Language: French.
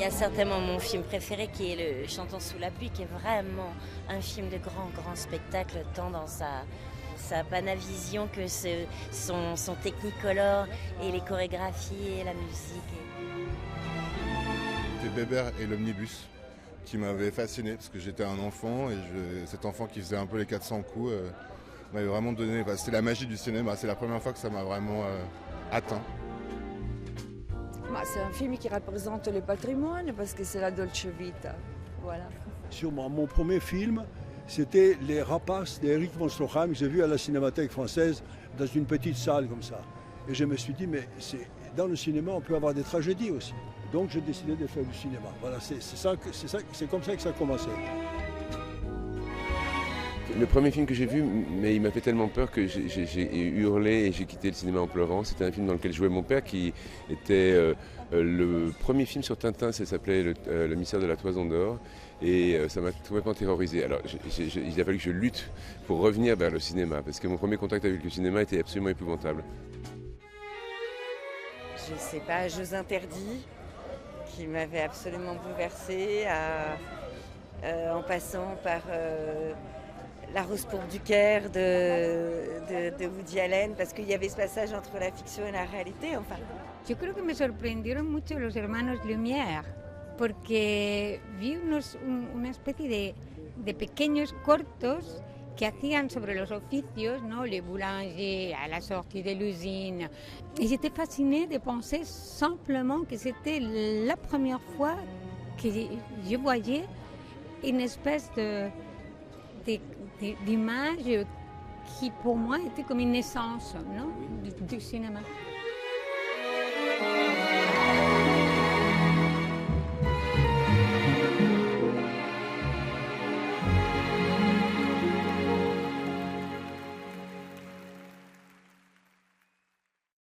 Il y a certainement mon film préféré qui est le Chantons sous la pluie, qui est vraiment un film de grand spectacle, tant dans sa Panavision que son Technicolor et les chorégraphies et la musique. C'était Bébert et l'omnibus qui m'avait fasciné parce que j'étais un enfant et cet enfant qui faisait un peu les 400 coups m'avait vraiment donné. C'était la magie du cinéma, c'est la première fois que ça m'a vraiment atteint. C'est un film qui représente le patrimoine parce que c'est la Dolce Vita. Voilà. Sûrement, mon premier film, c'était Les Rapaces d'Eric von Stroheim, que j'ai vu à la Cinémathèque française dans une petite salle comme ça. Et je me suis dit, mais dans le cinéma, on peut avoir des tragédies aussi. Donc j'ai décidé de faire du cinéma. Voilà, c'est comme ça que ça a commencé. Le premier film que j'ai vu, mais il m'a fait tellement peur que j'ai hurlé et j'ai quitté le cinéma en pleurant. C'était un film dans lequel jouait mon père qui était le premier film sur Tintin, ça s'appelait Le mystère de la Toison d'Or et ça m'a complètement terrorisé. Alors il a fallu que je lutte pour revenir vers le cinéma parce que mon premier contact avec le cinéma était absolument épouvantable. Je sais pas, Jeux interdits qui m'avait absolument bouleversée en passant par La Rose pourpre du Caire de Woody Allen, parce qu'il y avait ce passage entre la fiction et la réalité. Enfin. Yo creo que me sorprendieron mucho los hermanos Lumière, porque vi una especie de pequeños cortos que hacían sobre los oficios, ¿no? Les boulangers à la sortie de l'usine. Et j'étais fascinée de penser simplement que c'était la première fois que je voyais une espèce d'image qui pour moi était comme une naissance, non? Du cinéma.